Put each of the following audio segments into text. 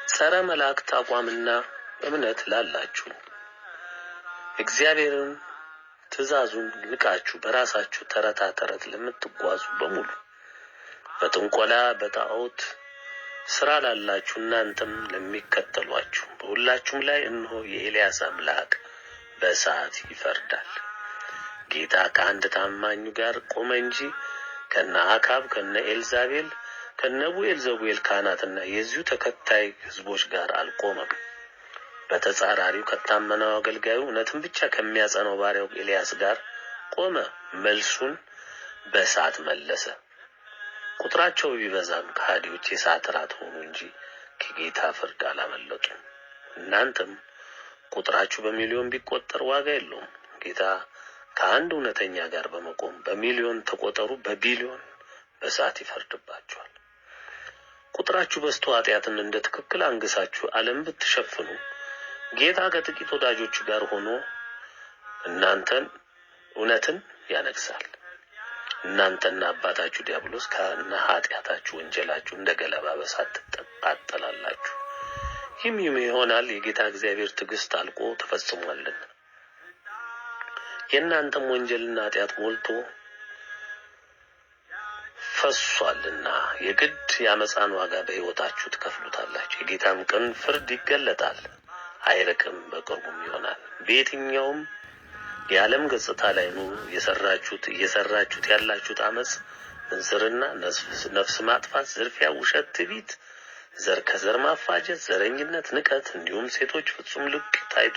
ጸረ መላእክት አቋምና እምነት ላላችሁ እግዚአብሔርን ትእዛዙን ንቃችሁ በራሳችሁ ተረታ ተረት ለምትጓዙ በሙሉ በጥንቆላ በጣዖት ስራ ላላችሁ እናንተም ለሚከተሏችሁ በሁላችሁም ላይ እነሆ የኤልያስ አምላክ በእሳት ይፈርዳል። ጌታ ከአንድ ታማኙ ጋር ቆመ እንጂ ከነ አካብ ከነ ኤልዛቤል ከነ ቡኤልዘቡል ካህናትና የዚሁ ተከታይ ህዝቦች ጋር አልቆመም። በተጻራሪው ከታመነው አገልጋዩ እውነትን ብቻ ከሚያጸናው ባሪያው ኤልያስ ጋር ቆመ። መልሱን በእሳት መለሰ። ቁጥራቸው ቢበዛም ከሃዲዎች የእሳት ራት ሆኑ እንጂ ከጌታ ፍርድ አላመለጡም። እናንተም ቁጥራችሁ በሚሊዮን ቢቆጠር ዋጋ የለውም። ጌታ ከአንድ እውነተኛ ጋር በመቆም በሚሊዮን ተቆጠሩ በቢሊዮን በእሳት ይፈርድባችኋል። ቁጥራችሁ በዝቶ ኃጢአትን እንደ ትክክል አንግሳችሁ ዓለም ብትሸፍኑ ጌታ ከጥቂት ወዳጆቹ ጋር ሆኖ እናንተን እውነትን ያነግሳል። እናንተና አባታችሁ ዲያብሎስ ከነ ኃጢአታችሁ ወንጀላችሁ እንደ ገለባ በእሳት ትቃጠላላችሁ። ይህም ይሆናል የጌታ እግዚአብሔር ትዕግስት አልቆ ተፈጽሟልና የእናንተም ወንጀልና ኃጢአት ሞልቶ ፈሷልና የግድ ያመጻን ዋጋ በሕይወታችሁ ትከፍሉታላችሁ። የጌታም ቀን ፍርድ ይገለጣል፣ አይርቅም፣ በቅርቡም ይሆናል። በየትኛውም የዓለም ገጽታ ላይ ነው እየሰራችሁት ያላችሁት አመጽ፣ እንዝርና፣ ነፍስ ማጥፋት፣ ዝርፊያ፣ ውሸት፣ ትዕቢት፣ ዘር ከዘር ማፋጀት፣ ዘረኝነት፣ ንቀት እንዲሁም ሴቶች ፍጹም ልቅ ታይቶ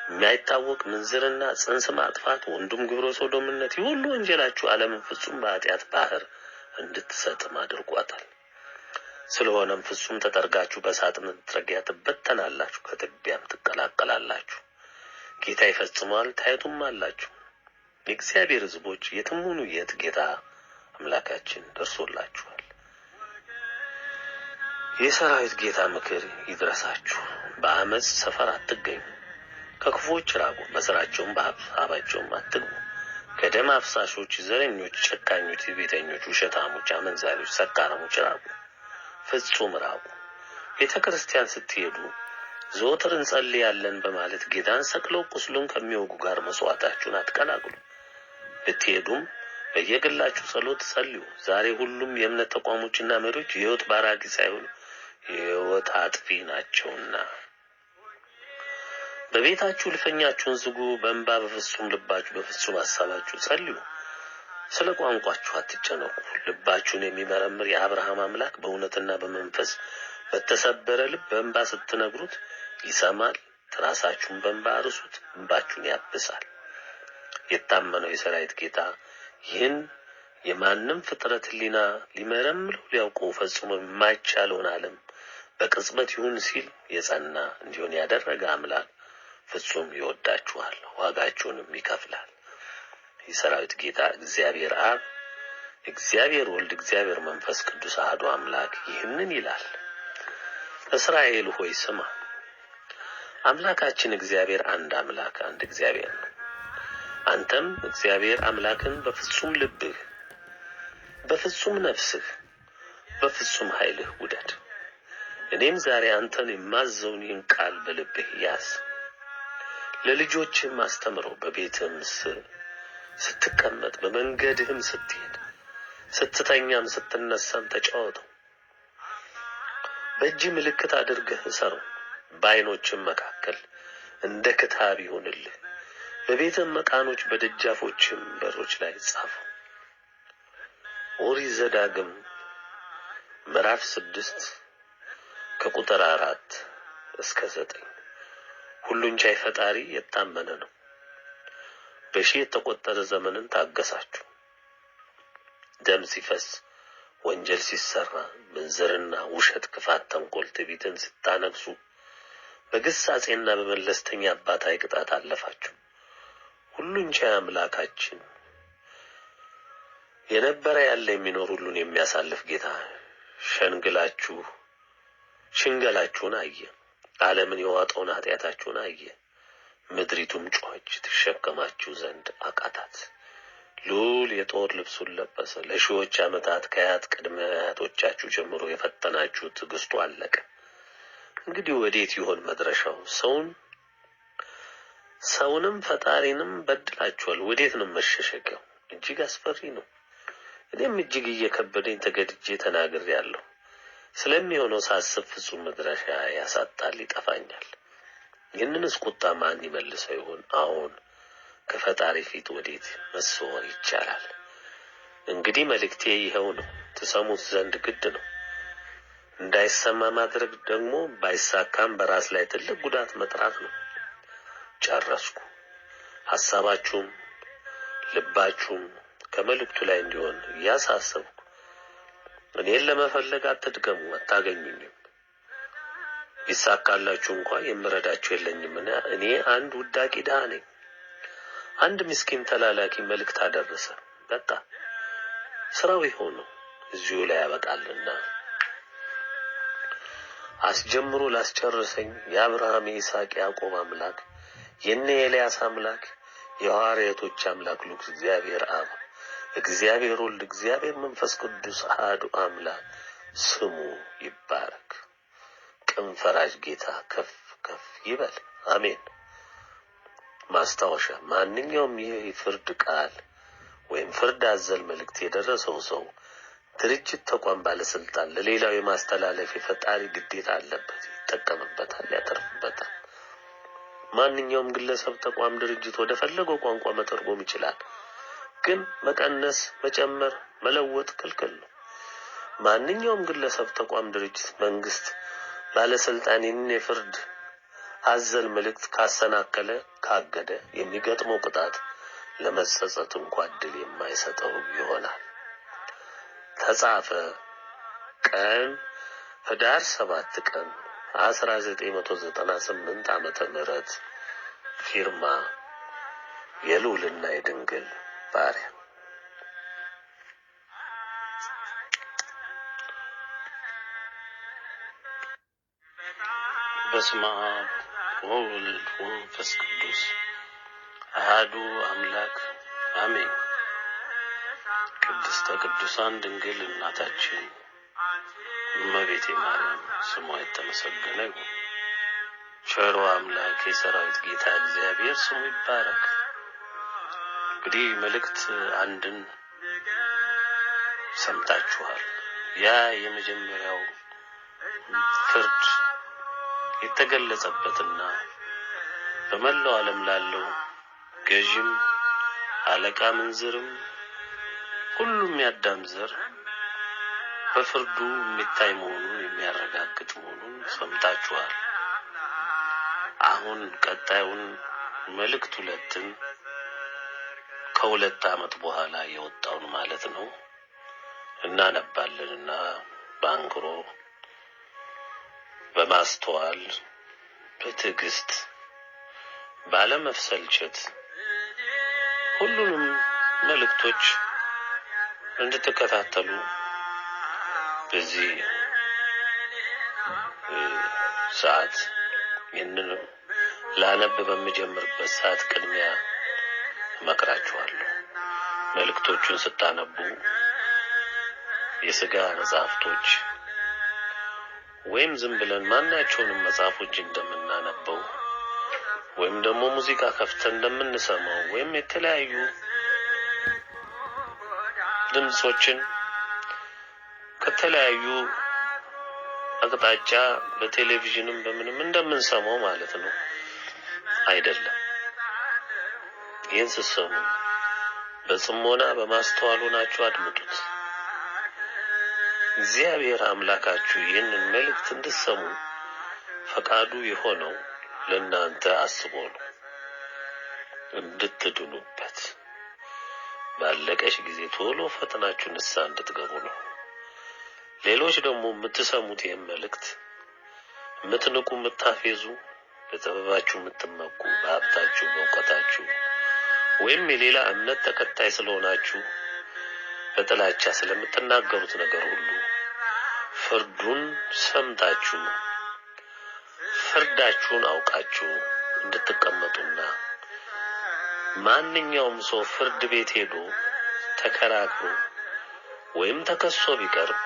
የማይታወቅ ምንዝርና፣ ጽንስ ማጥፋት፣ ወንዱም ግብረ ሰዶምነት ይሁሉ ወንጀላችሁ ዓለምን ፍጹም በኃጢአት ባህር እንድትሰጥም አድርጓታል። ስለሆነም ፍጹም ተጠርጋችሁ በእሳት መጥረጊያ ትበተናላችሁ፣ ከትቢያም ትቀላቀላላችሁ። ጌታ ይፈጽመዋል፣ ታዩቱም አላችሁ። የእግዚአብሔር ሕዝቦች የትም ሁኑ የት ጌታ አምላካችን ደርሶላችኋል። የሰራዊት ጌታ ምክር ይድረሳችሁ። በአመጽ ሰፈር አትገኙ፣ ከክፉዎች ራቁ፣ በስራቸውም በሀሳባቸውም አትግቡ። ከደም አፍሳሾች፣ ዘረኞች፣ ጨካኞች፣ ትዕቢተኞች፣ ውሸታሞች፣ አመንዛሪዎች፣ ሰካራሞች ራቁ፣ ፍጹም ራቁ። ቤተክርስቲያን ስትሄዱ ዘወትር እንጸልያለን በማለት ጌታን ሰቅለው ቁስሉን ከሚወጉ ጋር መስዋዕታችሁን አትቀላቅሉ። ብትሄዱም በየግላችሁ ጸሎት ጸልዩ። ዛሬ ሁሉም የእምነት ተቋሞችና መሪዎች የህይወት ባራኪ ሳይሆኑ የህይወት አጥፊ ናቸውና በቤታችሁ ልፈኛችሁን ዝጉ። በእንባ በፍጹም ልባችሁ በፍጹም ሐሳባችሁ ጸልዩ። ስለ ቋንቋችሁ አትጨነቁ። ልባችሁን የሚመረምር የአብርሃም አምላክ በእውነትና በመንፈስ በተሰበረ ልብ በእንባ ስትነግሩት ይሰማል። ትራሳችሁን በእንባ አርሱት፣ እንባችሁን ያብሳል። የታመነው የሰራዊት ጌታ ይህን የማንም ፍጥረት ሕሊና ሊመረምረው ሊያውቀው ፈጽሞ የማይቻለውን ዓለም በቅጽበት ይሁን ሲል የጸና እንዲሆን ያደረገ አምላክ ፍጹም ይወዳችኋል፣ ዋጋችሁንም ይከፍላል። የሰራዊት ጌታ እግዚአብሔር አብ፣ እግዚአብሔር ወልድ፣ እግዚአብሔር መንፈስ ቅዱስ አሐዱ አምላክ ይህንን ይላል። እስራኤል ሆይ ስማ፣ አምላካችን እግዚአብሔር አንድ አምላክ አንድ እግዚአብሔር ነው። አንተም እግዚአብሔር አምላክን በፍጹም ልብህ፣ በፍጹም ነፍስህ፣ በፍጹም ኃይልህ ውደድ። እኔም ዛሬ አንተን የማዘውን ይህን ቃል በልብህ ያዝ፣ ለልጆችህም አስተምረው። በቤትህም ስትቀመጥ፣ በመንገድህም ስትሄድ፣ ስትተኛም ስትነሳም ተጫወተው። በእጅ ምልክት አድርገህ እሰረው። በዓይኖችም መካከል እንደ ክታብ ይሁንልህ። በቤትም መቃኖች በደጃፎችም በሮች ላይ ጻፈው። ኦሪት ዘዳግም ምዕራፍ 6 ከቁጥር 4 እስከ 9። ሁሉን ቻይ ፈጣሪ የታመነ ነው። በሺህ የተቆጠረ ዘመንን ታገሳችሁ። ደም ሲፈስ፣ ወንጀል ሲሰራ፣ ምንዝርና፣ ውሸት፣ ክፋት፣ ተንኮል፣ ትዕቢትን ስታነግሱ በግሳጼና በመለስተኛ አባታዊ ቅጣት አለፋችሁ። ሁሉን ቻይ አምላካችን የነበረ ያለ የሚኖር ሁሉን የሚያሳልፍ ጌታ ሽንገላችሁን አየ። ዓለምን የዋጠውን ኃጢአታችሁን አየ። ምድሪቱም ጮኸች፣ ትሸከማችሁ ዘንድ አቃታት። ልዑል የጦር ልብሱን ለበሰ። ለሺዎች ዓመታት ከአያት ቅድመ አያቶቻችሁ ጀምሮ የፈተናችሁ ትዕግስቱ አለቀ። እንግዲህ ወዴት ይሆን መድረሻው? ሰውንም ፈጣሪንም በድላችኋል። ወዴት ነው መሸሸጊያው? እጅግ አስፈሪ ነው። እኔም እጅግ እየከበደኝ ተገድጄ ተናግሬአለሁ። ስለሚሆነው ሳስብ ፍጹም መድረሻ ያሳጣል፣ ይጠፋኛል። ይህንንስ ቁጣ ማን ይመልሰው ይሆን? አሁን ከፈጣሪ ፊት ወዴት መሰወር ይቻላል? እንግዲህ መልእክቴ ይኸው ነው። ትሰሙት ዘንድ ግድ ነው። እንዳይሰማ ማድረግ ደግሞ ባይሳካም በራስ ላይ ትልቅ ጉዳት መጥራት ነው። ጨረስኩ። ሐሳባችሁም ልባችሁም ከመልእክቱ ላይ እንዲሆን እያሳሰብኩ እኔን ለመፈለግ አትድገሙ፣ አታገኙኝም። ቢሳካላችሁ እንኳን የምረዳችሁ የለኝምና እኔ አንድ ውዳቂ ድሃ ነኝ። አንድ ምስኪን ተላላኪ መልእክት አደረሰ። በቃ ስራው ይኸው ነው። እዚሁ ላይ ያበቃልና አስጀምሮ ላስጨርሰኝ የአብርሃም የይስሐቅ ያዕቆብ አምላክ የነ ኤልያስ አምላክ የሐዋርያቶች አምላክ ልዑል እግዚአብሔር አብ እግዚአብሔር ወልድ እግዚአብሔር መንፈስ ቅዱስ አሐዱ አምላክ ስሙ ይባረክ። ቅን ፈራጅ ጌታ ከፍ ከፍ ይበል። አሜን። ማስታወሻ፣ ማንኛውም ይህ ፍርድ ቃል ወይም ፍርድ አዘል መልእክት የደረሰው ሰው፣ ድርጅት፣ ተቋም፣ ባለስልጣን ለሌላው የማስተላለፍ የፈጣሪ ግዴታ አለበት። ይጠቀምበታል፣ ያተርፍበታል። ማንኛውም ግለሰብ፣ ተቋም፣ ድርጅት ወደ ፈለገው ቋንቋ መተርጎም ይችላል። ግን መቀነስ፣ መጨመር፣ መለወጥ ክልክል ነው። ማንኛውም ግለሰብ፣ ተቋም፣ ድርጅት፣ መንግስት፣ ባለስልጣን ይህን የፍርድ አዘል መልእክት ካሰናከለ፣ ካገደ የሚገጥመው ቅጣት ለመጸጸት እንኳን ዕድል የማይሰጠው ይሆናል። ተጻፈ ቀን ህዳር 7 ቀን 1998 ዓመተ ምህረት ፊርማ የልዑልና የድንግል ባሪያ። በስመ አብ ወወልድ ወመንፈስ ቅዱስ አሐዱ አምላክ አሜን። ቅድስተ ቅዱሳን ድንግል እናታችን እመቤቴ ማርያም ስሟ የተመሰገነ ይሁን። ቸሩ አምላክ የሰራዊት ጌታ እግዚአብሔር ስሙ ይባረክ። እንግዲህ መልእክት አንድን ሰምታችኋል። ያ የመጀመሪያው ፍርድ የተገለጸበትና በመላው ዓለም ላለው ገዥም አለቃ ምንዝርም ሁሉም ያዳም ዘር በፍርዱ የሚታይ መሆኑን የሚያረጋግጥ መሆኑን ሰምታችኋል። አሁን ቀጣዩን መልእክት 2ን ከ2 ዓመት በኋላ የወጣውን ማለት ነው እናነባለንና በአንክሮ በማስተዋል በትዕግስት ባለመፍሰልቸት ሁሉንም መልእክቶች እንድትከታተሉ በዚህ ሰዓት ይህንን ላነብ በመጀመርበት ሰዓት ቅድሚያ እመክራችኋለሁ። መልእክቶቹን ስታነቡ የሥጋ መጽሐፍቶች ወይም ዝም ብለን ማናቸውንም መጽሐፎች እንደምናነበው ወይም ደግሞ ሙዚቃ ከፍተን እንደምንሰማው ወይም የተለያዩ ድምጾችን ከተለያዩ አቅጣጫ በቴሌቪዥንም በምንም እንደምንሰማው ማለት ነው አይደለም። ይህን ስትሰሙ በጽሞና በማስተዋል ሆናችሁ አድምጡት። እግዚአብሔር አምላካችሁ ይህንን መልእክት እንድትሰሙ ፈቃዱ የሆነው ለእናንተ አስቦ ነው፣ እንድትድኑበት ባለቀሽ ጊዜ ቶሎ ፈጥናችሁ ንስሐ እንድትገቡ ነው። ሌሎች ደግሞ የምትሰሙት ይህን መልእክት የምትንቁ፣ የምታፌዙ፣ በጥበባችሁ የምትመኩ፣ በሀብታችሁ በእውቀታችሁ ወይም የሌላ እምነት ተከታይ ስለሆናችሁ በጥላቻ ስለምትናገሩት ነገር ሁሉ ፍርዱን ሰምታችሁ ፍርዳችሁን አውቃችሁ እንድትቀመጡና ማንኛውም ሰው ፍርድ ቤት ሄዶ ተከራክሮ ወይም ተከሶ ቢቀርብ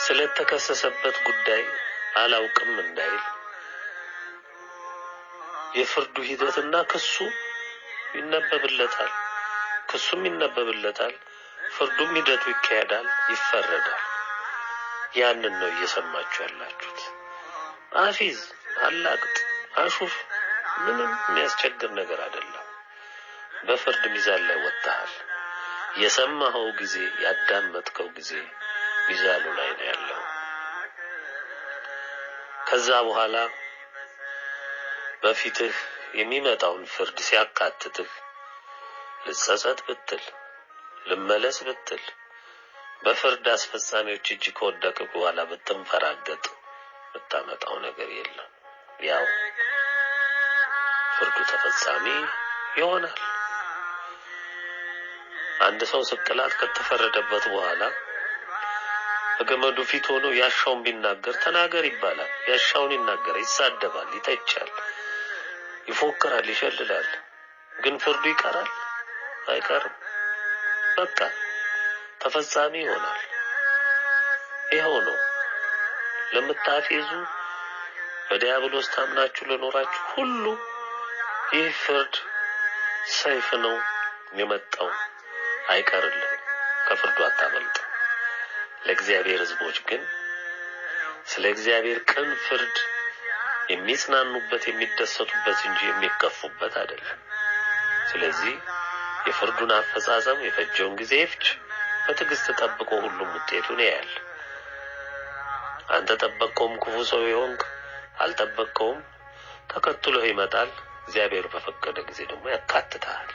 ስለተከሰሰበት ጉዳይ አላውቅም እንዳይል የፍርዱ ሂደትና ክሱ ይነበብለታል፣ ክሱም ይነበብለታል፣ ፍርዱም ሂደቱ ይካሄዳል፣ ይፈረዳል። ያንን ነው እየሰማችሁ ያላችሁት። አፊዝ፣ አላቅጥ፣ አሹፍ ምንም የሚያስቸግር ነገር አይደለም። በፍርድ ሚዛን ላይ ወጣሃል። የሰማኸው ጊዜ ያዳመጥከው ጊዜ ሚዛኑ ላይ ነው ያለው። ከዛ በኋላ በፊትህ የሚመጣውን ፍርድ ሲያካትትህ ልጸጸት ብትል ልመለስ ብትል በፍርድ አስፈጻሚዎች እጅ ከወደቅህ በኋላ ብትንፈራገጥ ብታመጣው ነገር የለም። ያው ፍርዱ ተፈጻሚ ይሆናል። አንድ ሰው ስቅላት ከተፈረደበት በኋላ በገመዱ ፊት ሆኖ ያሻውን ቢናገር ተናገር ይባላል። ያሻውን ይናገራል፣ ይሳደባል፣ ይተቻል፣ ይፎክራል፣ ይሸልላል። ግን ፍርዱ ይቀራል? አይቀርም። በቃ ተፈጻሚ ይሆናል። ይሄው ነው። ለምታፌዙ በዲያብሎስ ታምናችሁ ለኖራችሁ ሁሉ ይህ ፍርድ ሰይፍ ነው የመጣው። አይቀርልም፣ ከፍርዱ አታመልጥ። ለእግዚአብሔር ሕዝቦች ግን ስለ እግዚአብሔር ቅን ፍርድ የሚጽናኑበት የሚደሰቱበት እንጂ የሚከፉበት አይደለም። ስለዚህ የፍርዱን አፈጻጸም የፈጀውን ጊዜ ይፍጅ፣ በትዕግስት ጠብቆ ሁሉም ውጤቱን ያያል። አንተ ጠበቅከውም ክፉ ሰው ይሆንክ አልጠበቅከውም ተከትሎ ይመጣል። እግዚአብሔር በፈቀደ ጊዜ ደግሞ ያካትታል።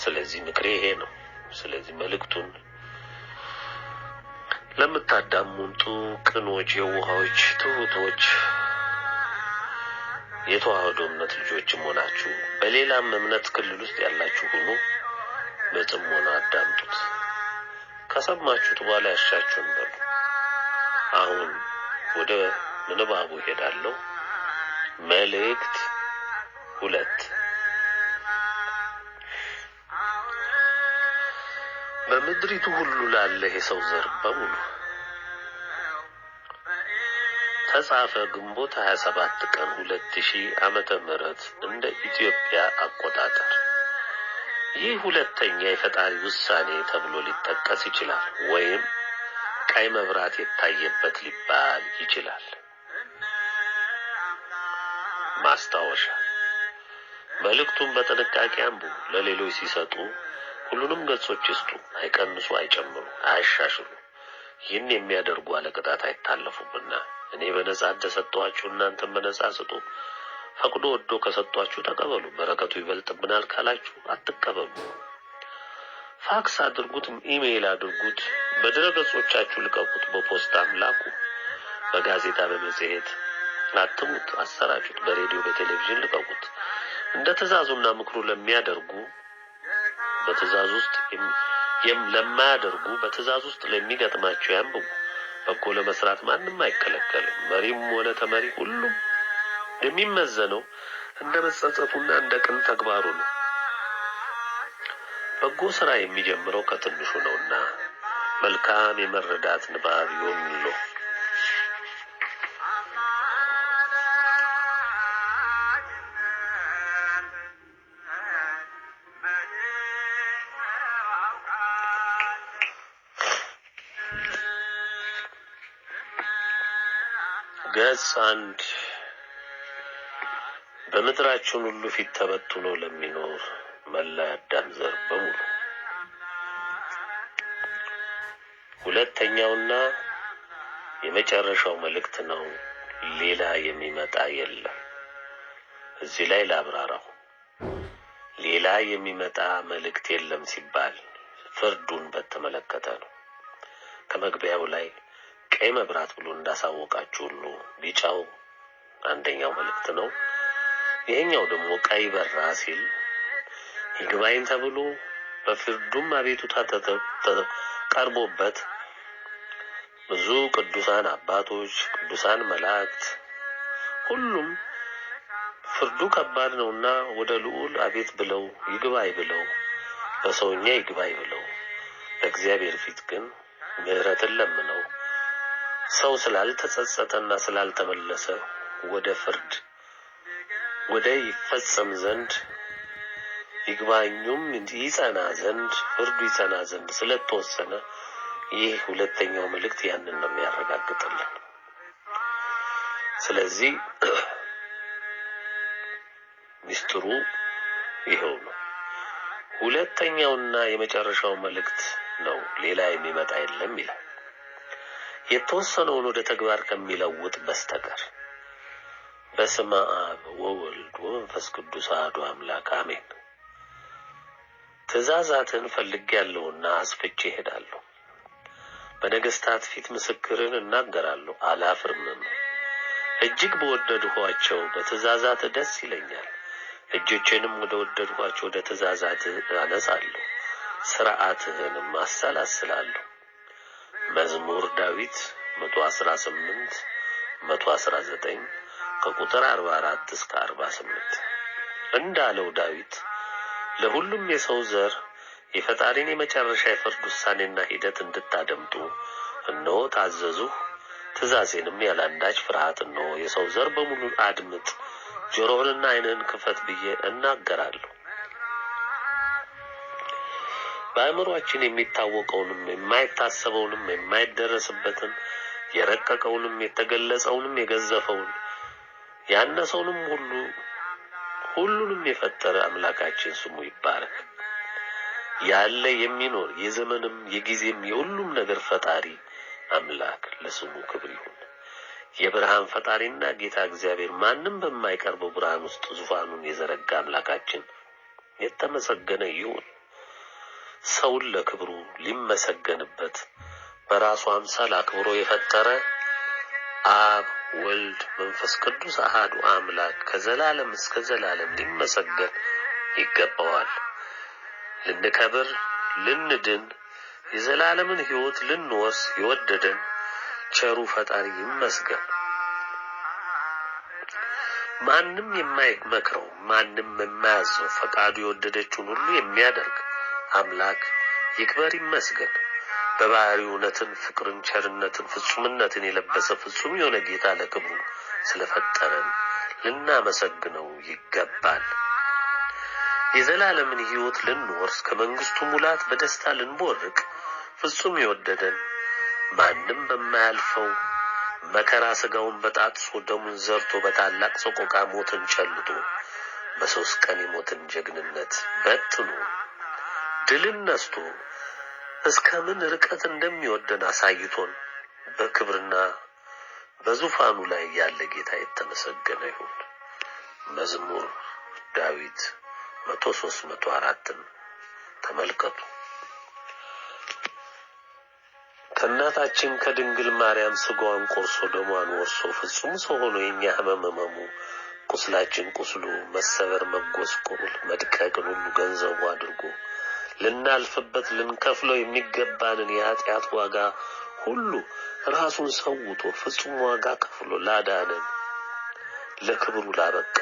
ስለዚህ ምክሬ ይሄ ነው። ስለዚህ መልእክቱን ለምታዳምጡ ቅኖች፣ የዋሆች፣ ትሁቶች የተዋህዶ እምነት ልጆችም ሆናችሁ በሌላም እምነት ክልል ውስጥ ያላችሁ ሁሉ በጽሞና አዳምጡት። ከሰማችሁት በኋላ ያሻችሁን በሉ። አሁን ወደ ምንባቡ ሄዳለሁ። መልእክት 2 በምድሪቱ ሁሉ ላለ የሰው ዘር በሙሉ ተጻፈ። ግንቦት 27 ቀን 2000 ዓመተ ምህረት እንደ ኢትዮጵያ አቆጣጠር። ይህ ሁለተኛ የፈጣሪ ውሳኔ ተብሎ ሊጠቀስ ይችላል፣ ወይም ቀይ መብራት የታየበት ሊባል ይችላል። ማስታወሻ፣ መልእክቱን በጥንቃቄ አንብቡ። ለሌሎች ሲሰጡ ሁሉንም ገጾች ይስጡ። አይቀንሱ፣ አይጨምሩ፣ አያሻሽሉ። ይህን የሚያደርጉ አለቅጣት አይታለፉምና። እኔ በነጻ እንደሰጠኋችሁ እናንተም በነጻ ስጡ። ፈቅዶ ወዶ ከሰጧችሁ ተቀበሉ። በረከቱ ይበልጥብናል ካላችሁ አትቀበሉ። ፋክስ አድርጉት፣ ኢሜይል አድርጉት፣ በድረገጾቻችሁ ልቀቁት፣ በፖስታም ላኩ፣ በጋዜጣ በመጽሔት አትሙት፣ አሰራጩት፣ በሬዲዮ በቴሌቪዥን ልቀቁት። እንደ ትእዛዙና ምክሩ ለሚያደርጉ በትእዛዝ ውስጥ ለማያደርጉ በትእዛዝ ውስጥ ለሚገጥማቸው ያንብቡ። በጎ ለመስራት ማንም አይከለከልም። መሪም ሆነ ተመሪ ሁሉም የሚመዘነው እንደ መጸጸቱና እንደ ቅን ተግባሩ ነው። በጎ ስራ የሚጀምረው ከትንሹ ነውና መልካም የመረዳት ንባብ ይሁንሎ። ገጽ 1 በምድራችን ሁሉ ፊት ተበትኖ ለሚኖር መላ አዳም ዘር በሙሉ። ሁለተኛውና የመጨረሻው መልእክት ነው። ሌላ የሚመጣ የለም። እዚህ ላይ ላብራራው። ሌላ የሚመጣ መልእክት የለም ሲባል ፍርዱን በተመለከተ ነው። ከመግቢያው ላይ ቀይ መብራት ብሎ እንዳሳወቃችሁ ሁሉ ቢጫው አንደኛው መልእክት ነው። ይሄኛው ደግሞ ቀይ በራ ሲል ይግባኝ ተብሎ በፍርዱም አቤቱታ ቀርቦበት ብዙ ቅዱሳን አባቶች፣ ቅዱሳን መላእክት ሁሉም ፍርዱ ከባድ ነውና ወደ ልዑል አቤት ብለው ይግባኝ ብለው በሰውኛ ይግባኝ ብለው በእግዚአብሔር ፊት ግን ምሕረትን ለምነው ሰው ስላልተጸጸተና ስላልተመለሰ ወደ ፍርድ ወደ ይፈጸም ዘንድ ይግባኙም ይጸና ዘንድ ፍርዱ ይጸና ዘንድ ስለተወሰነ ይህ ሁለተኛው መልእክት ያንን ነው የሚያረጋግጥልን። ስለዚህ ሚስጥሩ ይሄው ነው። ሁለተኛውና የመጨረሻው መልእክት ነው፣ ሌላ የሚመጣ የለም ይላል። የተወሰነውን ወደ ተግባር ከሚለውጥ በስተቀር። በስመ አብ ወወልድ ወመንፈስ ቅዱስ አሐዱ አምላክ አሜን። ትእዛዛትን ፈልጌያለሁና አስፍቼ እሄዳለሁ። በነገስታት ፊት ምስክርን እናገራለሁ አላፍርምም። እጅግ በወደድኋቸው በትእዛዛት ደስ ይለኛል። እጆቼንም ወደ ወደድኋቸው ወደ ትእዛዛት አነሳለሁ፣ ሥርዓትህንም አሰላስላለሁ። መዝሙር ዳዊት 118 119 ከቁጥር 44 እስከ 48 እንዳለው ዳዊት ለሁሉም የሰው ዘር የፈጣሪን የመጨረሻ የፍርድ ውሳኔና ሂደት እንድታደምጡ እነሆ ታዘዙህ፣ ትእዛዜንም ያላንዳች ፍርሃት እነሆ የሰው ዘር በሙሉ አድምጥ፣ ጆሮህንና ዓይንህን ክፈት ብዬ እናገራለሁ። በአእምሮአችን የሚታወቀውንም የማይታሰበውንም የማይደረስበትን የረቀቀውንም የተገለጸውንም የገዘፈውን ያነሰውንም ሁሉንም የፈጠረ አምላካችን ስሙ ይባረክ። ያለ የሚኖር የዘመንም የጊዜም የሁሉም ነገር ፈጣሪ አምላክ ለስሙ ክብር ይሁን። የብርሃን ፈጣሪና ጌታ እግዚአብሔር ማንም በማይቀርበው ብርሃን ውስጥ ዙፋኑን የዘረጋ አምላካችን የተመሰገነ ይሁን። ሰውን ለክብሩ ሊመሰገንበት በራሱ አምሳል አክብሮ የፈጠረ አብ ወልድ መንፈስ ቅዱስ አሐዱ አምላክ ከዘላለም እስከ ዘላለም ሊመሰገን ይገባዋል። ልንከብር ልንድን የዘላለምን ሕይወት ልንወርስ የወደደን ቸሩ ፈጣሪ ይመስገን። ማንም የማይመክረው ማንም የማያዘው ፈቃዱ የወደደችውን ሁሉ የሚያደርግ አምላክ ይክበር ይመስገን። በባህሪው እውነትን፣ ፍቅርን፣ ቸርነትን፣ ፍጹምነትን የለበሰ ፍጹም የሆነ ጌታ ለክብሩ ስለፈጠረን ልናመሰግነው ይገባል። የዘላለምን ሕይወት ልንወርስ ከመንግስቱ ሙላት በደስታ ልንቦርቅ ፍጹም የወደደን ማንም በማያልፈው መከራ ስጋውን በጣጥሶ ደሙን ዘርቶ በታላቅ ሰቆቃ ሞትን ጨልጦ በ3 ቀን የሞትን ጀግንነት በትኖ ድልን ነስቶ እስከምን ርቀት እንደሚወደን አሳይቶን በክብርና በዙፋኑ ላይ ያለ ጌታ የተመሰገነ ይሁን። መዝሙር ዳዊት 103 104 ተመልከቱ። ከእናታችን ከድንግል ማርያም ስጋዋን ቆርሶ ደሟን ወርሶ ፍጹም ሰው ሆኖ የኛ ህመሙ ቁስላችን ቁስሉ መሰበር መጎስቆል መድቀቅን ሁሉ ገንዘቡ አድርጎ ልናልፍበት ልንከፍለው የሚገባንን የኃጢአት ዋጋ ሁሉ ራሱን ሰውቶ ፍጹም ዋጋ ከፍሎ ላዳነን ለክብሩ ላበቃ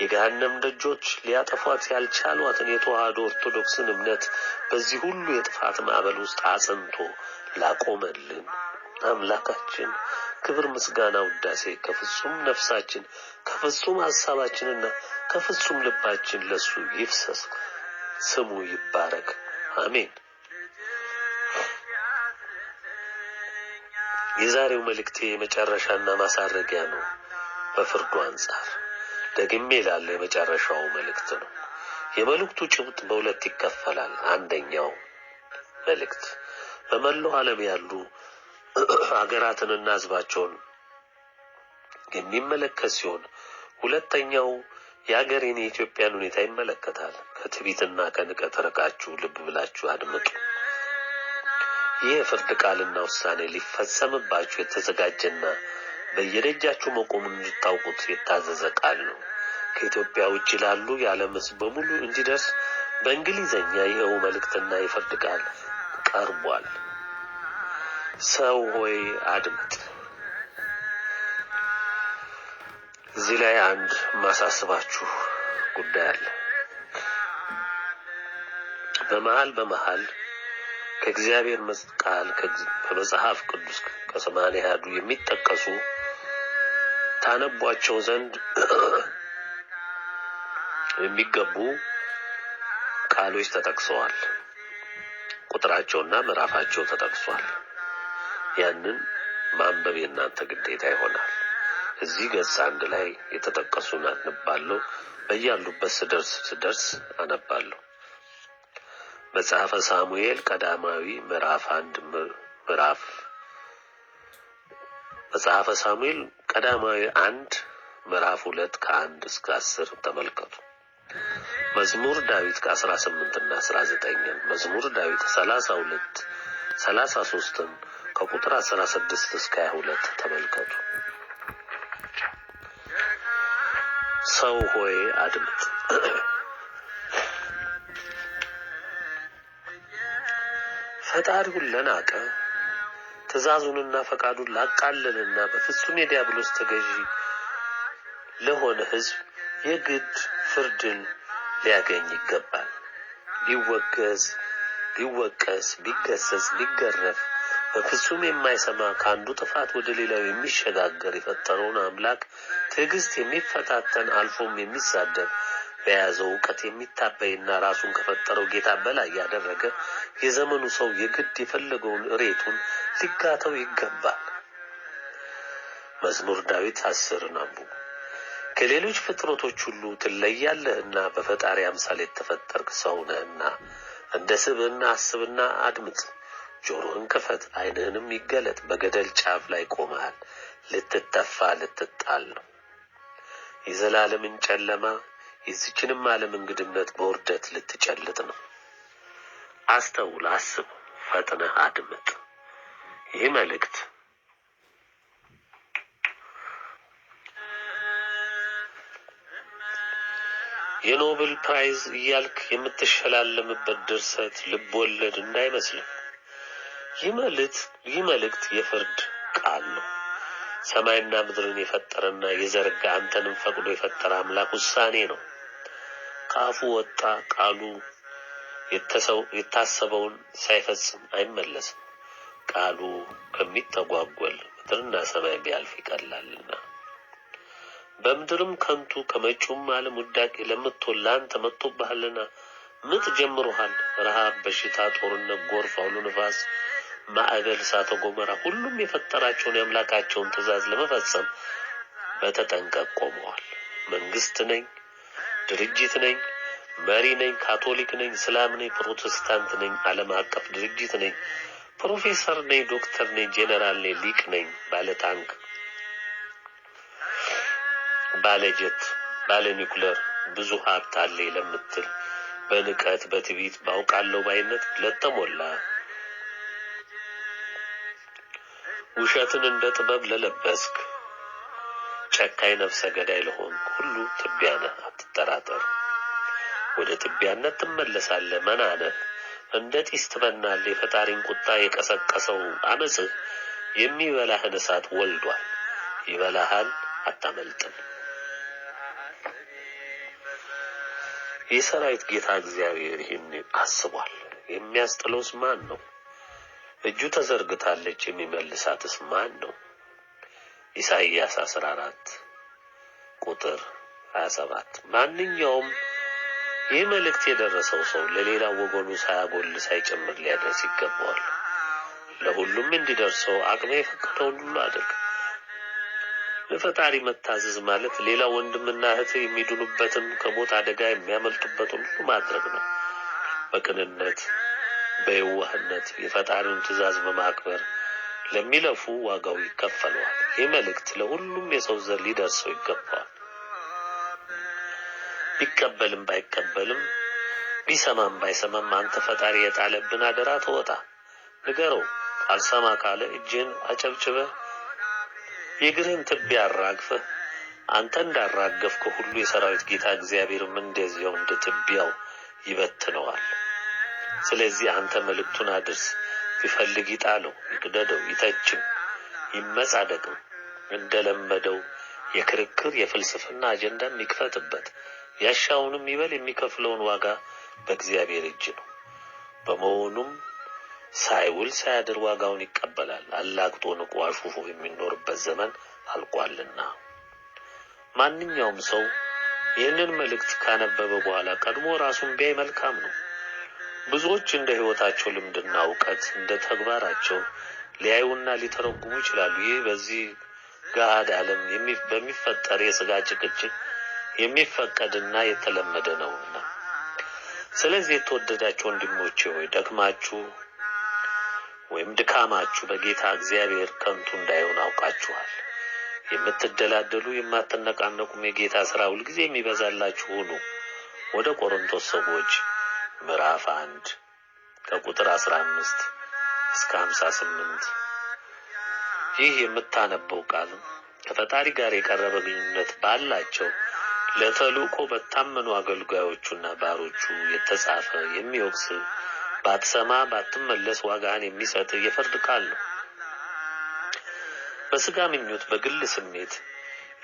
የገሃነም ደጆች ሊያጠፏት ያልቻሏትን የተዋህዶ ኦርቶዶክስን እምነት በዚህ ሁሉ የጥፋት ማዕበል ውስጥ አጽንቶ ላቆመልን አምላካችን ክብር ምስጋና ውዳሴ ከፍጹም ነፍሳችን ከፍጹም ሐሳባችንና ከፍጹም ልባችን ለሱ ይፍሰስ። ስሙ ይባረክ። አሜን። የዛሬው መልእክቴ የመጨረሻና ማሳረጊያ ነው። በፍርዱ አንጻር ደግሜ ላለ የመጨረሻው መልእክት ነው። የመልእክቱ ጭብጥ በሁለት ይከፈላል። አንደኛው መልእክት በመላው ዓለም ያሉ ሀገራትንና ሕዝባቸውን የሚመለከት ሲሆን ሁለተኛው የሀገሬን የኢትዮጵያን ሁኔታ ይመለከታል። ከትዕቢትና ከንቀት ርቃችሁ ልብ ብላችሁ አድምጡ። ይህ የፍርድ ቃልና ውሳኔ ሊፈጸምባችሁ የተዘጋጀና በየደጃችሁ መቆሙን እንድታውቁት የታዘዘ ቃል ነው። ከኢትዮጵያ ውጭ ላሉ የዓለም ሕዝብ በሙሉ እንዲደርስ በእንግሊዘኛ ይኸው መልእክትና የፍርድ ቃል ቀርቧል። ሰው ሆይ አድምጥ። እዚህ ላይ አንድ ማሳስባችሁ ጉዳይ አለ። በመሃል ከእግዚአብሔር ቃል ከመጽሐፍ ቅዱስ ከሰማንያ አሐዱ የሚጠቀሱ ታነቧቸው ዘንድ የሚገቡ ቃሎች ተጠቅሰዋል። ቁጥራቸውና ምዕራፋቸው ተጠቅሷል። ያንን ማንበብ የእናንተ ግዴታ ይሆናል። እዚህ ገጽ 1 ላይ የተጠቀሱን አነባለሁ። በያሉበት ስደርስ አነባለሁ። መጽሐፈ ሳሙኤል ቀዳማዊ ምዕራፍ 1 መጽሐፈ ሳሙኤል ቀዳማዊ 1 ምዕራፍ 2 ከ1 እስከ 10 ተመልከቱ። መዝሙር ዳዊት ከ18 እና 19 መዝሙር ዳዊት 32 33 ከቁጥር 16 እስከ 22 ተመልከቱ። ሰው ሆይ አድምጥ፣ ፈጣሪውን ለናቀ ትእዛዙንና ፈቃዱን ላቃለለና በፍጹም የዲያብሎስ ተገዢ ለሆነ ሕዝብ የግድ ፍርድን ሊያገኝ ይገባል። ሊወቀስ፣ ቢገሰጽ፣ ቢገረፍ በፍጹም የማይሰማ ከአንዱ ጥፋት ወደ ሌላው የሚሸጋገር የፈጠረውን አምላክ ትዕግስት የሚፈታተን አልፎም የሚሳደብ በያዘው ዕውቀት የሚታበይና ራሱን ከፈጠረው ጌታ በላይ ያደረገ የዘመኑ ሰው የግድ የፈለገውን እሬቱን ሊጋተው ይገባል። መዝሙር ዳዊት 10 አንብቡ። ከሌሎች ፍጥረቶች ሁሉ ትለያለህና በፈጣሪ አምሳል የተፈጠርክ ሰው ነህና እንደ ስብዕና አስብና አድምጥ። ጆሮህን ክፈት፣ ዓይንህንም ይገለጥ። በገደል ጫፍ ላይ ቆመሃል፣ ልትተፋ ልትጣል ነው። የዘላለምን ጨለማ የዚችንም ዓለም እንግድነት በውርደት ልትጨልጥ ነው። አስተውል፣ አስብ፣ ፈጥነህ አድምጥ። ይህ መልእክት የኖቤል ፕራይዝ እያልክ የምትሸላለምበት ድርሰት ልብ ወለድ እንዳይመስልህ። ይህ መልእክት የፍርድ ቃል ነው። ሰማይና ምድርን የፈጠረና የዘረጋ አንተንም ፈቅዶ የፈጠረ አምላክ ውሳኔ ነው። ከአፉ ወጣ ቃሉ የታሰበውን ሳይፈጽም አይመለስም። ቃሉ ከሚተጓጎል ምድርና ሰማይ ቢያልፍ ይቀላልና። በምድርም ከንቱ ከመጪውም ዓለም ውዳቄ ለምትሆን ለአንተ መጥቶብሃልና ምጥ ጀምሮሃል። ረሃብ፣ በሽታ፣ ጦርነት፣ ጎርፍ፣ አውሎ ነፋስ፣ ማዕበል፣ እሳተ ገሞራ ሁሉም የፈጠራቸውን የአምላካቸውን ትእዛዝ ለመፈጸም በተጠንቀቅ ቆመዋል። መንግስት ነኝ፣ ድርጅት ነኝ፣ መሪ ነኝ፣ ካቶሊክ ነኝ፣ እስላም ነኝ፣ ፕሮቴስታንት ነኝ፣ ዓለም አቀፍ ድርጅት ነኝ፣ ፕሮፌሰር ነኝ፣ ዶክተር ነኝ፣ ጄኔራል ነኝ፣ ሊቅ ነኝ፣ ባለ ታንክ፣ ባለ ጀት፣ ባለ ኒኩለር ብዙ ሀብት አለኝ ለምትል በንቀት በትዕቢት ባውቃለሁ ባይነት ለተሞላ ውሸትን እንደ ጥበብ ለለበስክ ጨካኝ ነፍሰ ገዳይ ለሆንክ ሁሉ ትቢያ ነህ፣ አትጠራጠር። ወደ ትቢያነት ትመለሳለህ። መና ነህ፣ እንደ ጢስ ትበናለህ። የፈጣሪን ቁጣ የቀሰቀሰው አመፅህ የሚበላህን እሳት ወልዷል። ይበላሃል፣ አታመልጥም። የሰራዊት ጌታ እግዚአብሔር ይህን አስቧል። የሚያስጥለውስ ማን ነው? እጁ ተዘርግታለች፣ የሚመልሳትስ ማን ነው? ኢሳይያስ 14 ቁጥር 27። ማንኛውም ይህ መልእክት የደረሰው ሰው ለሌላው ወገኑ ሳያጎል ሳይጨምር ሊያደርስ ይገባዋል። ለሁሉም እንዲደርሰው አቅሜ የፈቀደውን ሁሉ አድርግ። ለፈጣሪ መታዘዝ ማለት ሌላ ወንድምና እህት የሚድኑበትን ከሞት አደጋ የሚያመልጡበትን ሁሉ ማድረግ ነው። በቅንነት በየዋህነት የፈጣሪውን ትእዛዝ በማክበር ለሚለፉ ዋጋው ይከፈለዋል። ይህ መልእክት ለሁሉም የሰው ዘር ሊደርሰው ይገባዋል። ቢቀበልም ባይቀበልም ቢሰማም ባይሰማም አንተ ፈጣሪ የጣለብን አደራ ተወጣ። ንገረው። አልሰማ ካለ እጅን አጨብጭበህ የእግርህን ትቢያ አራግፈህ አንተ እንዳራገፍከው ሁሉ የሰራዊት ጌታ እግዚአብሔርም እንደዚያው እንደ ትቢያው ይበትነዋል። ስለዚህ አንተ መልእክቱን አድርስ። ቢፈልግ ይጣለው፣ ይቅደደው፣ ይተችም፣ ይመጻደቅም። እንደለመደው የክርክር የፍልስፍና አጀንዳም ይክፈትበት። ያሻውንም ይበል። የሚከፍለውን ዋጋ በእግዚአብሔር እጅ ነው። በመሆኑም ሳይውል ሳያድር ዋጋውን ይቀበላል። አላግጦ ንቆ አሹፎ የሚኖርበት ዘመን አልቋልና። ማንኛውም ሰው ይህንን መልእክት ካነበበ በኋላ ቀድሞ ራሱን ቢያይ መልካም ነው። ብዙዎች እንደ ሕይወታቸው ልምድና እውቀት እንደ ተግባራቸው ሊያዩና ሊተረጉሙ ይችላሉ። ይህ በዚህ ገሃድ ዓለም በሚፈጠር የሥጋ ጭቅጭቅ የሚፈቀድና የተለመደ ነውና። ስለዚህ የተወደዳችሁ ወንድሞቼ ሆይ ደክማችሁ ወይም ድካማችሁ በጌታ እግዚአብሔር ከንቱ እንዳይሆን አውቃችኋል። የምትደላደሉ የማትነቃነቁም የጌታ ሥራ ሁልጊዜ የሚበዛላችሁ ሁኑ። ወደ ቆሮንቶስ ሰዎች ምዕራፍ 1 ከቁጥር 15 እስከ 58። ይህ የምታነበው ቃል ከፈጣሪ ጋር የቀረበ ግንኙነት ባላቸው ለተልእኮ በታመኑ አገልጋዮቹና ባሮቹ የተጻፈ የሚወቅስ ባትሰማ ባትመለስ ዋጋህን የሚሰጥ የፍርድ ቃል ነው። በሥጋ ምኞት በግል ስሜት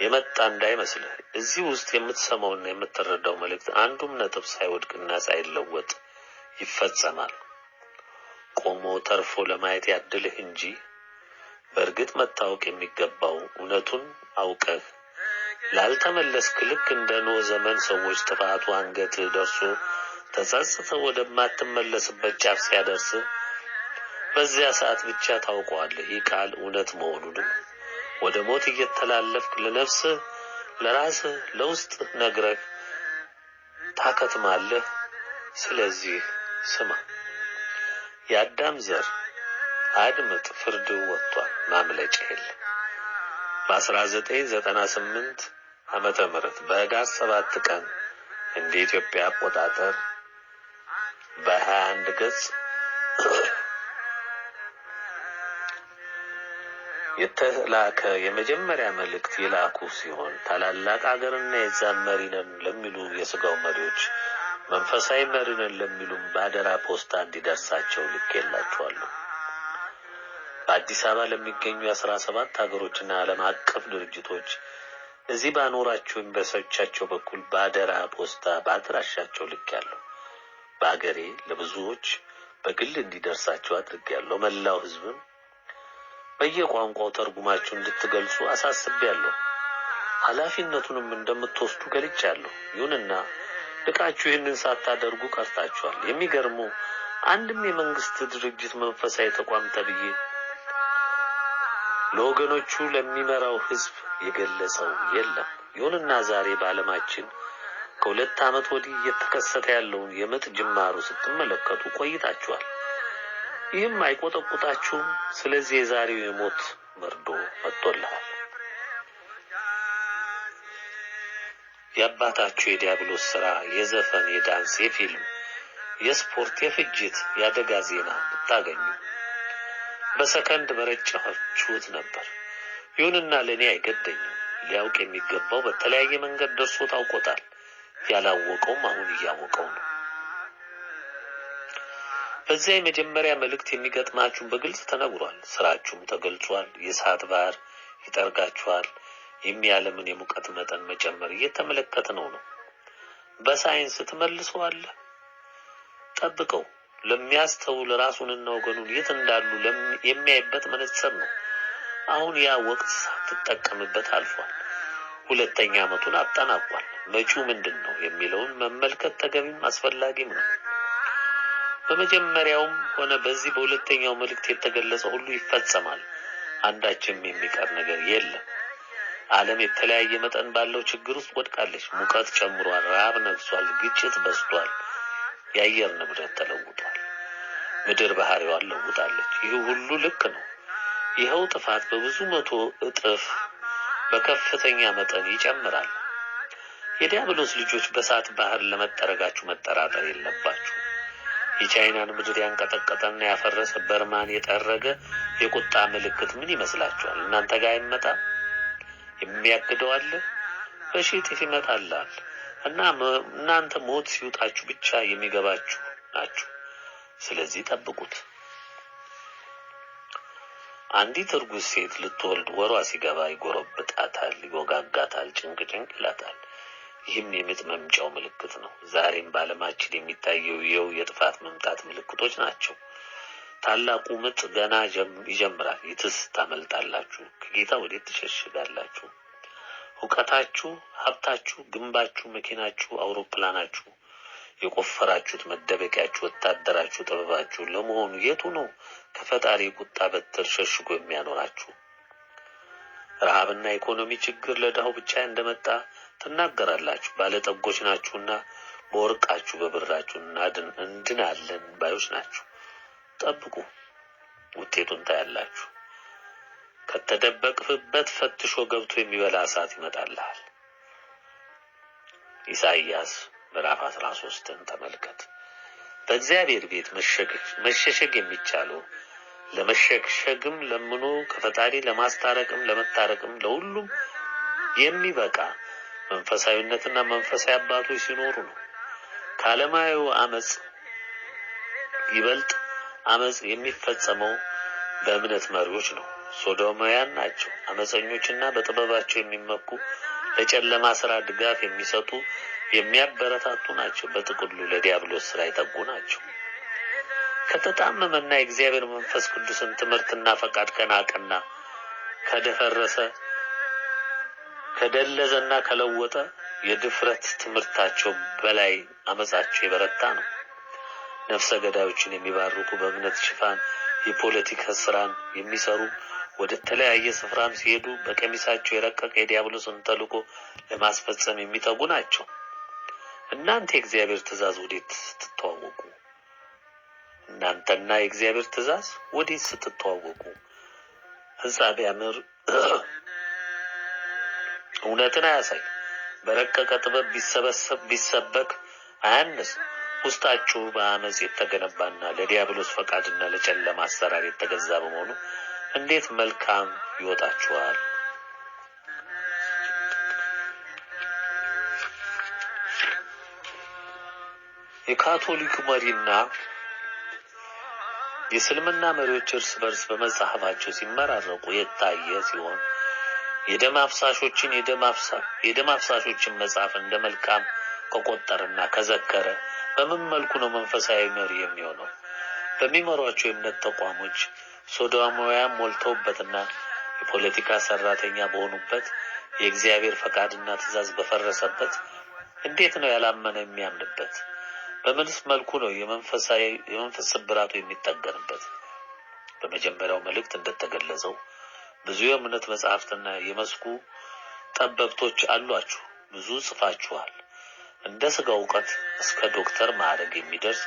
የመጣ እንዳይመስልህ። እዚህ ውስጥ የምትሰማውና የምትረዳው መልእክት አንዱም ነጥብ ሳይወድቅና ሳይለወጥ ይፈጸማል። ቆሞ ተርፎ ለማየት ያድልህ እንጂ በእርግጥ መታወቅ የሚገባው እውነቱን አውቀህ ላልተመለስክ ልክ እንደ ኖህ ዘመን ሰዎች ጥፋቱ አንገት ደርሶ ተጸጽተው ወደማትመለስበት ጫፍ ሲያደርስ በዚያ ሰዓት ብቻ ታውቀዋለህ። ይህ ቃል እውነት መሆኑንም ወደ ሞት እየተላለፍክ ለነፍስህ ለራስህ ለውስጥ ነግረህ ታከትማለህ። ስለዚህ ስማ፣ የአዳም ዘር አድምጥ፣ ፍርድ ወጥቷል፣ ማምለጫ የለም። በ1998 ዓመተ ምህረት በህዳር 7 ቀን እንደ ኢትዮጵያ አቆጣጠር በ21 ገጽ የተላከ የመጀመሪያ መልእክት የላኩ ሲሆን ታላላቅ አገርና የዛም መሪ ነን ለሚሉ የሥጋው መሪዎች መንፈሳዊ መሪ ነን ለሚሉም በአደራ ፖስታ እንዲደርሳቸው ልኬላቸዋለሁ። በአዲስ አበባ ለሚገኙ 17 ሀገሮችና ዓለም አቀፍ ድርጅቶች እዚህ ባኖራቸው ኤምባሲዎቻቸው በኩል በአደራ ፖስታ በአድራሻቸው ልኬያለሁ። በአገሬ ለብዙዎች በግል እንዲደርሳቸው አድርጌያለሁ። መላው ሕዝብም በየቋንቋው ተርጉማችሁ እንድትገልጹ አሳስቤያለሁ። ኃላፊነቱንም እንደምትወስዱ ገልጫለሁ። ይሁንና ልቃችሁ ይህንን ሳታደርጉ ቀርታችኋል። የሚገርመው አንድም የመንግስት ድርጅት መንፈሳዊ ተቋም ተብዬ ለወገኖቹ ለሚመራው ሕዝብ የገለጸው የለም። ይሁንና ዛሬ በዓለማችን ከ2 ዓመት ወዲህ እየተከሰተ ያለውን የምጥ ጅማሩ ስትመለከቱ ቆይታችኋል። ይህም አይቆጠቁጣችሁም። ስለዚህ የዛሬው የሞት መርዶ መጥቶልሃል። የአባታችሁ የዲያብሎስ ሥራ የዘፈን፣ የዳንስ፣ የፊልም፣ የስፖርት፣ የፍጅት፣ የአደጋ ዜና ብታገኙ በሰከንድ በረጫችሁት ነበር። ይሁንና ለእኔ አይገደኝም። ሊያውቅ የሚገባው በተለያየ መንገድ ደርሶ ታውቆታል። ያላወቀውም አሁን እያወቀው ነው። በዚያ የመጀመሪያ መልእክት የሚገጥማችሁን በግልጽ ተነግሯል። ስራችሁም ተገልጿል። የእሳት ባህር ይጠርጋችኋል። የሚያለምን የሙቀት መጠን መጨመር እየተመለከትነው ነው። በሳይንስ ትመልሰዋለህ። ጠብቀው። ለሚያስተውል ራሱንና ወገኑን የት እንዳሉ የሚያይበት መነጽር ነው። አሁን ያ ወቅት ሳትጠቀምበት አልፏል። 2ኛ ዓመቱን አጠናቋል። መጪው ምንድን ነው የሚለውን መመልከት ተገቢም አስፈላጊም ነው። በመጀመሪያውም ሆነ በዚህ በሁለተኛው መልእክት የተገለጸ ሁሉ ይፈጸማል። አንዳችም የሚቀር ነገር የለም። ዓለም የተለያየ መጠን ባለው ችግር ውስጥ ወድቃለች። ሙቀት ጨምሯል፣ ረሃብ ነግሷል፣ ግጭት በዝቷል፣ የአየር ንብረት ተለውጧል፣ ምድር ባህሪዋን ለውጣለች። ይህ ሁሉ ልክ ነው። ይኸው ጥፋት በብዙ መቶ እጥፍ በከፍተኛ መጠን ይጨምራል። የዲያብሎስ ልጆች በእሳት ባህር ለመጠረጋችሁ መጠራጠር የለባችሁ። የቻይናን ምድር ያንቀጠቀጠና ያፈረሰ በርማን የጠረገ የቁጣ ምልክት ምን ይመስላችኋል? እናንተ ጋር አይመጣም? የሚያግደው አለ? በሺህ እጥፍ ይመጣላል። እና እናንተ ሞት ሲውጣችሁ ብቻ የሚገባችሁ ናችሁ። ስለዚህ ጠብቁት። አንዲት እርጉዝ ሴት ልትወልድ ወሯ ሲገባ ይጎረብጣታል፣ ይወጋጋታል፣ ጭንቅ ይላታል። ይህም የምጥ መምጫው ምልክት ነው። ዛሬም በዓለማችን የሚታየው ይኸው የጥፋት መምጣት ምልክቶች ናቸው። ታላቁ ምጥ ገና ይጀምራል። የትስ ታመልጣላችሁ? ከጌታ ወዴት ትሸሽጋላችሁ? እውቀታችሁ፣ ሀብታችሁ፣ ግንባችሁ፣ መኪናችሁ፣ አውሮፕላናችሁ፣ የቆፈራችሁት መደበቂያችሁ፣ ወታደራችሁ፣ ጥበባችሁ ለመሆኑ የቱ ነው ከፈጣሪ ቁጣ በትር ሸሽጎ የሚያኖራችሁ? ረሃብና ኢኮኖሚ ችግር ለድሃው ብቻ እንደመጣ ትናገራላችሁ። ባለጠጎች ናችሁና በወርቃችሁ በብራችሁ እንድናለን ባዮች ናችሁ። ጠብቁ፣ ውጤቱን ታያላችሁ። ከተደበቅህበት ፈትሾ ገብቶ የሚበላ እሳት ይመጣልሃል። ኢሳይያስ ምዕራፍ 13ን ተመልከት። በእግዚአብሔር ቤት መሸሸግ የሚቻለው ለመሸሸግም ለምኖ ከፈጣሪ ለማስታረቅም ለመታረቅም ለሁሉም የሚበቃ መንፈሳዊነትና መንፈሳዊ አባቶች ሲኖሩ ነው። ከዓለማዊው አመጽ ይበልጥ አመጽ የሚፈጸመው በእምነት መሪዎች ነው። ሶዶማውያን ናቸው። አመፀኞችና በጥበባቸው የሚመኩ ለጨለማ ስራ ድጋፍ የሚሰጡ የሚያበረታቱ ናቸው። በጥቅሉ ለዲያብሎስ ስራ የተጉ ናቸው። ከተጣመመና የእግዚአብሔር መንፈስ ቅዱስን ትምህርትና ፈቃድ ከናቀና ከደፈረሰ ከደለዘና ከለወጠ የድፍረት ትምህርታቸው በላይ አመጻቸው የበረታ ነው። ነፍሰ ገዳዮችን የሚባርኩ በእምነት ሽፋን የፖለቲካ ስራን የሚሰሩ ወደ ተለያየ ስፍራም ሲሄዱ በቀሚሳቸው የረቀቀ የዲያብሎስን ተልእኮ ለማስፈጸም የሚተጉ ናቸው። እናንተ የእግዚአብሔር ትእዛዝ ወዴት ስትተዋወቁ? እናንተና የእግዚአብሔር ትእዛዝ ወዴት ስትተዋወቁ? ሕንጻ ቢያምር እውነትን አያሳይ፣ በረቀቀ ጥበብ ቢሰበክ አያንስ። ውስጣችሁ በአመጽ የተገነባና ለዲያብሎስ ፈቃድና ለጨለማ አሰራር የተገዛ በመሆኑ እንዴት መልካም ይወጣችኋል? የካቶሊክ መሪና የእስልምና መሪዎች እርስ በርስ በመጽሐፋቸው ሲመራረቁ የታየ ሲሆን የደም አፍሳሾችን መጽሐፍ እንደ መልካም ከቆጠረና ከዘከረ በምን መልኩ ነው መንፈሳዊ መሪ የሚሆነው? በሚመሯቸው የእምነት ተቋሞች ሶዶማውያን ሞልተውበትና የፖለቲካ ሰራተኛ በሆኑበት የእግዚአብሔር ፈቃድና ትእዛዝ በፈረሰበት እንዴት ነው ያላመነ የሚያምንበት? በምንስ መልኩ ነው የመንፈስ ስብራቱ የሚጠገንበት? በመጀመሪያው መልእክት እንደተገለጸው ብዙ የእምነት መጽሐፍትና የመስኩ ጠበብቶች አሏችሁ፣ ብዙ ጽፋችኋል። እንደ ስጋ ዕውቀት እስከ ዶክተር ማዕረግ የሚደርስ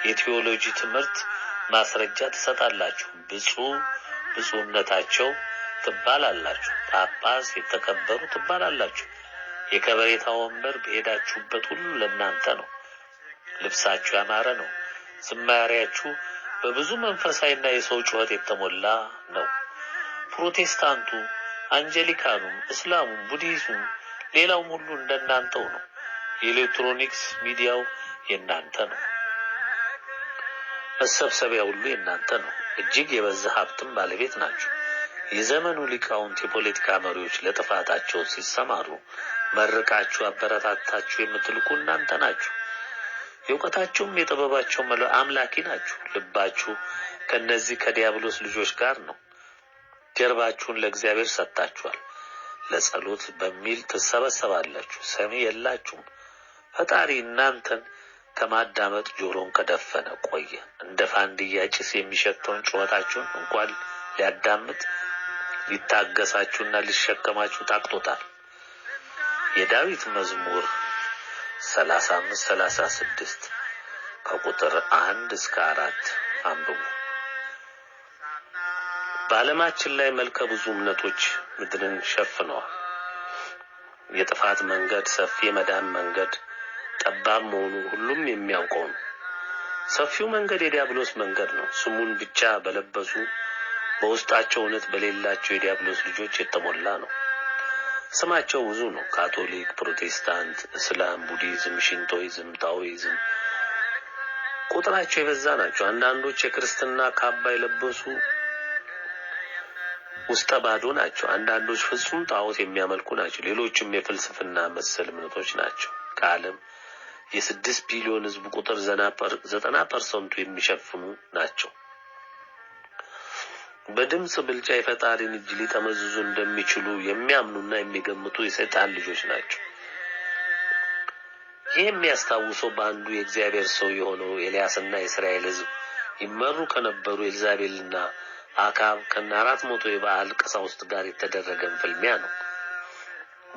የቴዎሎጂ ትምህርት ማስረጃ ትሰጣላችሁ። ብፁዕነታቸው ትባላላችሁ። ጳጳስ የተከበሩ ትባላላችሁ። የከበሬታ ወንበር በሄዳችሁበት ሁሉ ለእናንተ ነው። ልብሳችሁ ያማረ ነው። ዝማሬያችሁ በብዙ መንፈሳዊና የሰው ጩኸት የተሞላ ነው። ፕሮቴስታንቱ፣ አንጀሊካኑም፣ እስላሙም፣ ቡዲዝሙም ሌላውም ሁሉ እንደናንተው ነው። የኤሌክትሮኒክስ ሚዲያው የናንተ ነው። መሰብሰቢያ ሁሉ የናንተ ነው። እጅግ የበዛ ሀብትም ባለቤት ናቸው። የዘመኑ ሊቃውንት የፖለቲካ መሪዎች ለጥፋታቸው ሲሰማሩ መርቃችሁ አበረታታችሁ የምትልኩ እናንተ ናችሁ። የእውቀታቸውም የጥበባቸው አምላኪ ናችሁ። ልባችሁ ከነዚህ ከዲያብሎስ ልጆች ጋር ነው። ጀርባችሁን ለእግዚአብሔር ሰጥታችኋል። ለጸሎት በሚል ትሰበሰባላችሁ፣ ሰሚ የላችሁም። ፈጣሪ እናንተን ከማዳመጥ ጆሮን ከደፈነ ቆየ። እንደ ፋንድያ ጭስ የሚሸተውን ጩኸታችሁን እንኳን ሊያዳምጥ ሊታገሳችሁና ሊሸከማችሁ ታቅቶታል። የዳዊት መዝሙር 35-36 ከቁጥር 1 እስከ 4 አንብቡ። በዓለማችን ላይ መልከ ብዙ እምነቶች ምድርን ሸፍነዋል። የጥፋት መንገድ ሰፊ፣ የመዳን መንገድ ጠባብ መሆኑ ሁሉም የሚያውቀው ነው። ሰፊው መንገድ የዲያብሎስ መንገድ ነው። ስሙን ብቻ በለበሱ በውስጣቸው እውነት በሌላቸው የዲያብሎስ ልጆች የተሞላ ነው። ስማቸው ብዙ ነው። ካቶሊክ፣ ፕሮቴስታንት፣ እስላም፣ ቡዲዝም፣ ሽንቶይዝም፣ ታኦይዝም ቁጥራቸው የበዛ ናቸው። አንዳንዶች የክርስትና ካባ የለበሱ ውስጠ ባዶ ናቸው። አንዳንዶች ፍጹም ጣዖት የሚያመልኩ ናቸው። ሌሎችም የፍልስፍና መሰል እምነቶች ናቸው። ከዓለም የ6 ቢሊዮን ሕዝብ ቁጥር 90% የሚሸፍኑ ናቸው። በድምጽ ብልጫ የፈጣሪን እጅ ሊጠመዝዙ እንደሚችሉ የሚያምኑና የሚገምቱ የሰይጣን ልጆች ናቸው። ይህ የሚያስታውሰው በአንዱ የእግዚአብሔር ሰው የሆነው ኤልያስና የእስራኤል ሕዝብ ይመሩ ከነበሩ ኤልዛቤልና አካብ ከነ 400 የበዓል ቀሳውስት ጋር የተደረገን ፍልሚያ ነው።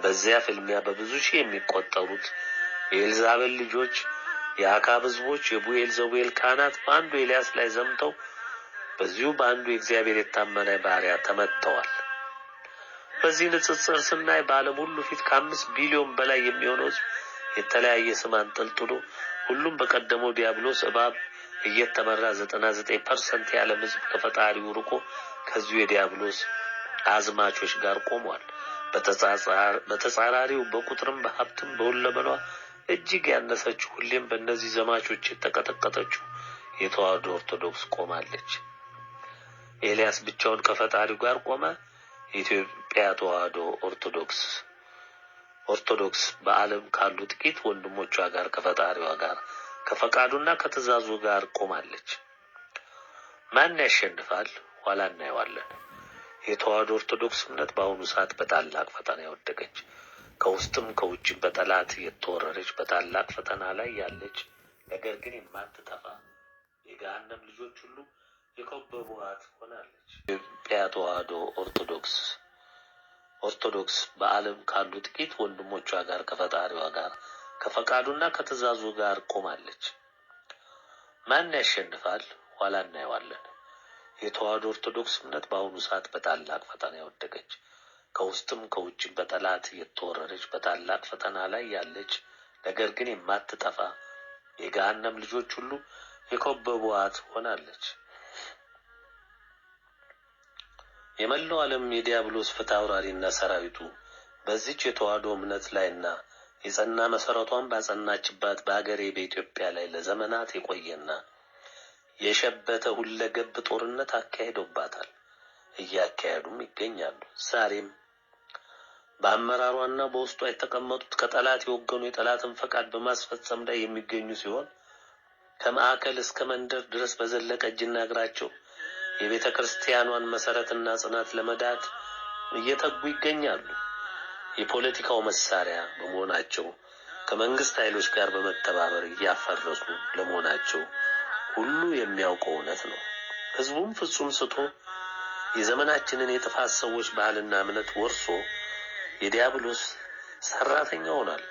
በዚያ ፍልሚያ በብዙ ሺህ የሚቆጠሩት የኤልዛቤል ልጆች፣ የአካብ ሕዝቦች፣ የቡኤል ዘቡኤል ካህናት በአንዱ ኤልያስ ላይ ዘምተው በዚሁ በአንዱ የእግዚአብሔር የታመነ ባሪያ ተመትተዋል። በዚህ ንጽጽር ስናይ በዓለም ሁሉ ፊት ከ5 ቢሊዮን በላይ የሚሆነው ሕዝብ የተለያየ ስም አንጠልጥሎ ሁሉም በቀደመው ዲያብሎስ እባብ እየተመራ 99% የዓለም ሕዝብ ከፈጣሪው ርቆ ከዚሁ የዲያብሎስ አዝማቾች ጋር ቆሟል። በተጻራሪው በቁጥርም በሀብትም በሁለመኗ እጅግ ያነሰችው ሁሌም በእነዚህ ዘማቾች የተቀጠቀጠችው የተዋህዶ ኦርቶዶክስ ቆማለች። ኤልያስ ብቻውን ከፈጣሪው ጋር ቆመ። የኢትዮጵያ ተዋህዶ ኦርቶዶክስ በዓለም ካሉ ጥቂት ወንድሞቿ ጋር ከፈጣሪዋ ጋር ከፈቃዱና ከትእዛዙ ጋር ቆማለች። ማን ያሸንፋል? ኋላ እናየዋለን። የተዋህዶ ኦርቶዶክስ እምነት በአሁኑ ሰዓት በታላቅ ፈተና የወደቀች፣ ከውስጥም ከውጭም በጠላት የተወረረች፣ በታላቅ ፈተና ላይ ያለች፣ ነገር ግን የማትጠፋ የገሃነም ልጆች ሁሉ የከበቡባት ሆናለች። የኢትዮጵያ ተዋህዶ ኦርቶዶክስ በዓለም ካሉ ጥቂት ወንድሞቿ ጋር ከፈጣሪዋ ጋር ከፈቃዱና ከትእዛዙ ጋር ቆማለች። ማን ያሸንፋል? ኋላ እናየዋለን። የተዋህዶ ኦርቶዶክስ እምነት በአሁኑ ሰዓት በታላቅ ፈተና የወደቀች፣ ከውስጥም ከውጭም በጠላት የተወረረች፣ በታላቅ ፈተና ላይ ያለች፣ ነገር ግን የማትጠፋ የገሃነም ልጆች ሁሉ የከበቡባት ሆናለች። የመላው ዓለም የዲያብሎስ ፍትሐ አውራሪና ሰራዊቱ በዚች የተዋህዶ እምነት ላይና የጸና መሰረቷን ባጸናችባት በአገሬ በኢትዮጵያ ላይ ለዘመናት የቆየና የሸበተ ሁለገብ ጦርነት አካሂዶባታል፣ እያካሄዱም ይገኛሉ። ዛሬም በአመራሯና በውስጧ የተቀመጡት ከጠላት የወገኑ የጠላትን ፈቃድ በማስፈጸም ላይ የሚገኙ ሲሆን ከማዕከል እስከ መንደር ድረስ በዘለቀ እጅና እግራቸው የቤተ ክርስቲያኗን መሰረትና ጽናት ለመዳት እየተጉ ይገኛሉ። የፖለቲካው መሳሪያ በመሆናቸው ከመንግስት ኃይሎች ጋር በመተባበር እያፈረሱ ለመሆናቸው ሁሉ የሚያውቀው እውነት ነው። ህዝቡም ፍጹም ስቶ የዘመናችንን የጥፋት ሰዎች ባህልና እምነት ወርሶ የዲያብሎስ ሰራተኛ ሆኗል።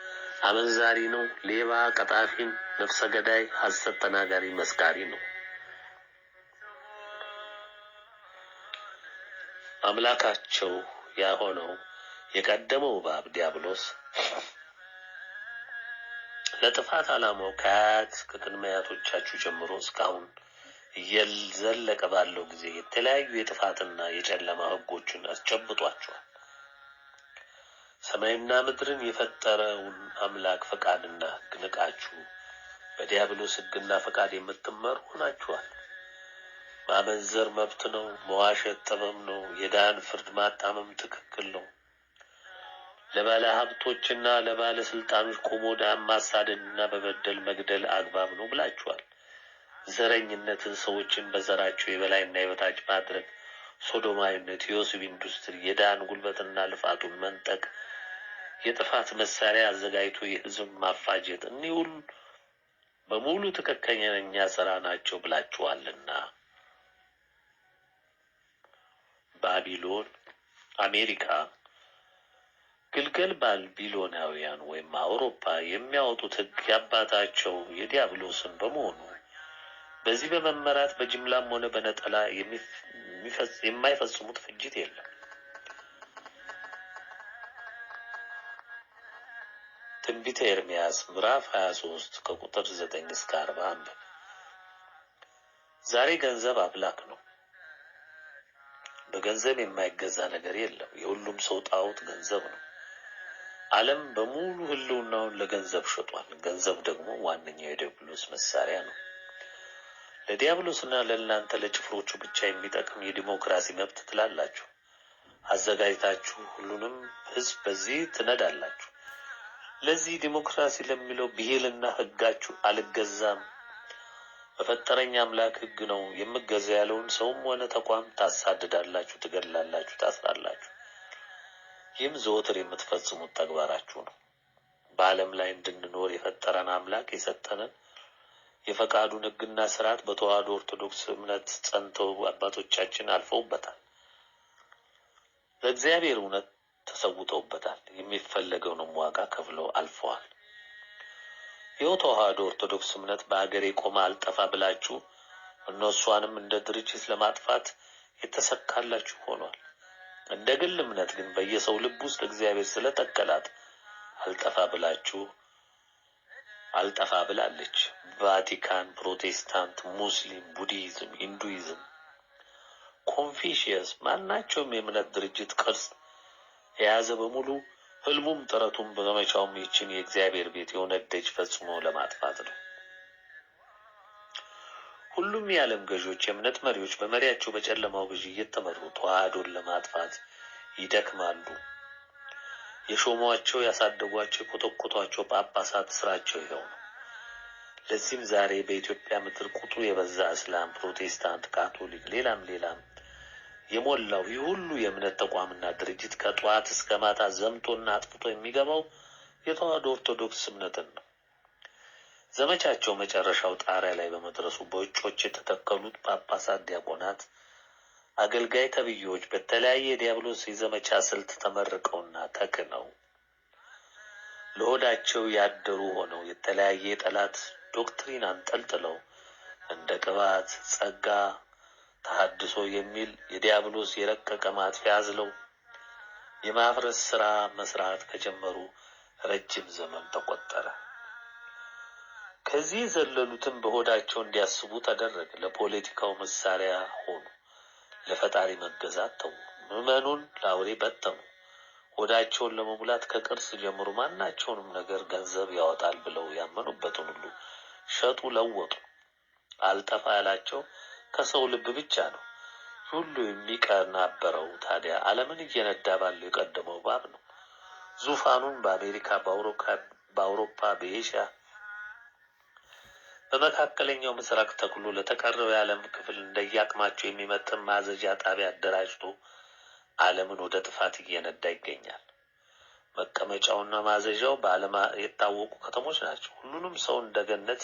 አመንዛሪ ነው፣ ሌባ፣ ቀጣፊን፣ ነፍሰ ገዳይ፣ ሐሰት ተናጋሪ፣ መስካሪ ነው። አምላካቸው ያሆነው የቀደመው እባብ ዲያብሎስ ለጥፋት ዓላማው ከአያት ከቅድመ አያቶቻችሁ ጀምሮ እስካሁን እየዘለቀ ባለው ጊዜ የተለያዩ የጥፋትና የጨለማ ህጎችን አስጨብጧቸዋል። ሰማይና ምድርን የፈጠረውን አምላክ ፈቃድና ህግ ንቃችሁ በዲያብሎስ ህግና ፈቃድ የምትመሩ ሆናችኋል። ማመንዘር መብት ነው፣ መዋሸት ጥበብ ነው፣ የዳን ፍርድ ማጣመም ትክክል ነው፣ ለባለ ሀብቶችና ለባለ ስልጣኖች ቆሞ ዳን ማሳደድና በበደል መግደል አግባብ ነው ብላችኋል። ዘረኝነትን፣ ሰዎችን በዘራቸው የበላይና የበታች ማድረግ፣ ሶዶማዊነት፣ የወሲብ ኢንዱስትሪ፣ የዳን ጉልበትና ልፋቱን መንጠቅ፣ የጥፋት መሳሪያ አዘጋጅቶ የህዝብ ማፋጀት፣ እኒህ ሁሉ በሙሉ ትክክለኛ ስራ ናቸው ብላችኋልና ባቢሎን፣ አሜሪካ፣ ግልገል ባቢሎናውያን ወይም አውሮፓ የሚያወጡት ህግ ያባታቸው የዲያብሎስን በመሆኑ በዚህ በመመራት በጅምላም ሆነ በነጠላ የማይፈጽሙት ፍጅት የለም። ትንቢተ ኤርምያስ ምዕራፍ 23 ከቁጥር 9 እስከ 40 ዛሬ ገንዘብ አምላክ ነው። በገንዘብ የማይገዛ ነገር የለም። የሁሉም ሰው ጣዖት ገንዘብ ነው። ዓለም በሙሉ ህልውናውን ለገንዘብ ሸጧል። ገንዘብ ደግሞ ዋነኛው የዲያብሎስ መሳሪያ ነው። ለዲያብሎስና ለእናንተ ለጭፍሮቹ ብቻ የሚጠቅም የዲሞክራሲ መብት ትላላችሁ። አዘጋጅታችሁ ሁሉንም ህዝብ በዚህ ትነዳላችሁ። ለዚህ ዲሞክራሲ ለሚለው ብሂልና ህጋችሁ አልገዛም፣ በፈጠረኝ አምላክ ህግ ነው የምገዛ ያለውን ሰውም ሆነ ተቋም ታሳድዳላችሁ፣ ትገድላላችሁ፣ ታስራላችሁ። ይህም ዘወትር የምትፈጽሙት ተግባራችሁ ነው። በዓለም ላይ እንድንኖር የፈጠረን አምላክ የሰጠንን የፈቃዱን ህግና ስርዓት በተዋህዶ ኦርቶዶክስ እምነት ጸንተው አባቶቻችን አልፈውበታል። ለእግዚአብሔር እውነት ተሰውተውበታል። የሚፈለገውንም ዋጋ ከፍለው አልፈዋል። ይኸው ተዋህዶ ኦርቶዶክስ እምነት በአገሬ ቆማ አልጠፋ ብላችሁ እነሷንም እንደ ድርጅት ለማጥፋት የተሰካላችሁ ሆኗል። እንደ ግል እምነት ግን በየሰው ልብ ውስጥ እግዚአብሔር ስለተከላት አልጠፋ ብላለች። ቫቲካን፣ ፕሮቴስታንት፣ ሙስሊም፣ ቡዲዝም፣ ሂንዱይዝም፣ ኮንፊሽየስ ማናቸውም የእምነት ድርጅት ቅርስ የያዘ በሙሉ ህልሙም ጥረቱም በዘመቻውም ይችን የእግዚአብሔር ቤት የሆነች ፈጽሞ ለማጥፋት ነው። ሁሉም የዓለም ገዦች፣ የእምነት መሪዎች በመሪያቸው በጨለማው ገዢ እየተመሩ ተዋህዶን ለማጥፋት ይደክማሉ። የሾሟቸው፣ ያሳደጓቸው፣ የኮተኮቷቸው ጳጳሳት ስራቸው ይኸው ነው። ለዚህም ዛሬ በኢትዮጵያ ምድር ቁጥሩ የበዛ እስላም፣ ፕሮቴስታንት፣ ካቶሊክ፣ ሌላም የሞላው ይህ ሁሉ የእምነት ተቋምና ድርጅት ከጧት እስከ ማታ ዘምቶና አጥፍቶ የሚገባው የተዋህዶ ኦርቶዶክስ እምነትን ነው። ዘመቻቸው መጨረሻው ጣሪያ ላይ በመድረሱ በውጮች የተተከሉት ጳጳሳት፣ ዲያቆናት፣ አገልጋይ ተብዬዎች በተለያየ ዲያብሎስ የዘመቻ ስልት ተመርቀውና ተክነው ለሆዳቸው ያደሩ ሆነው የተለያየ ጠላት ዶክትሪን አንጠልጥለው እንደ ቅባት፣ ጸጋ፣ ተሐድሶ የሚል የዲያብሎስ የረቀቀ ማጥፊያ አዝለው የማፍረስ ስራ መስራት ከጀመሩ ረጅም ዘመን ተቆጠረ። ከዚህ ዘለሉትም በሆዳቸው እንዲያስቡ ተደረገ። ለፖለቲካው መሳሪያ ሆኑ። ለፈጣሪ መገዛት ተው። ምዕመኑን ለአውሬ በተኑ። ሆዳቸውን ለመሙላት ከቅርስ ጀምሮ ማናቸውንም ነገር ገንዘብ ያወጣል ብለው ያመኑበትን ሁሉ ሸጡ፣ ለወጡ። አልጠፋ ያላቸው ከሰው ልብ ብቻ ነው። ሁሉ የሚቀናበረው ታዲያ ዓለምን እየነዳ ባለው የቀደመው እባብ ነው። ዙፋኑን በአሜሪካ፣ በአውሮፓ፣ በኤሽያ፣ በመካከለኛው ምስራቅ ተክሎ ለተቀረው የዓለም ክፍል እንደየአቅማቸው የሚመጥን ማዘዣ ጣቢያ አደራጅቶ ዓለምን ወደ ጥፋት እየነዳ ይገኛል። መቀመጫውና ማዘዣው በዓለም የታወቁ ከተሞች ናቸው። ሁሉንም ሰው እንደ ገነት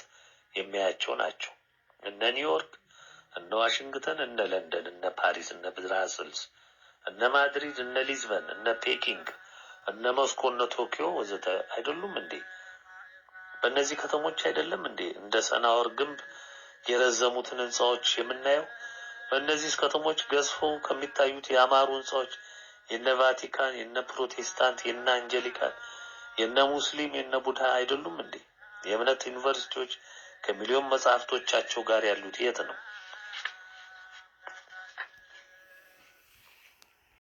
የሚያያቸው ናቸው። እነ ኒውዮርክ፣ እነ ዋሽንግተን፣ እነ ለንደን፣ እነ ፓሪስ፣ እነ ብራስልስ፣ እነ ማድሪድ፣ እነ ሊዝበን፣ እነ ፔኪንግ፣ እነ ሞስኮ፣ እነ ቶኪዮ ወዘተ አይደሉም እንዴ? በእነዚህ ከተሞች አይደለም እንዴ እንደ ሰናወር ግንብ የረዘሙትን ህንጻዎች የምናየው? በእነዚህ ከተሞች ገዝፈው ከሚታዩት ያማሩ ህንጻዎች የነ ቫቲካን፣ የነ ፕሮቴስታንት፣ የነ አንጀሊካን፣ የነ ሙስሊም፣ የነ ቡድሃ አይደሉም እንዴ? የእምነት ዩኒቨርሲቲዎች ከሚሊዮን መጻሕፍቶቻቸው ጋር ያሉት የት ነው?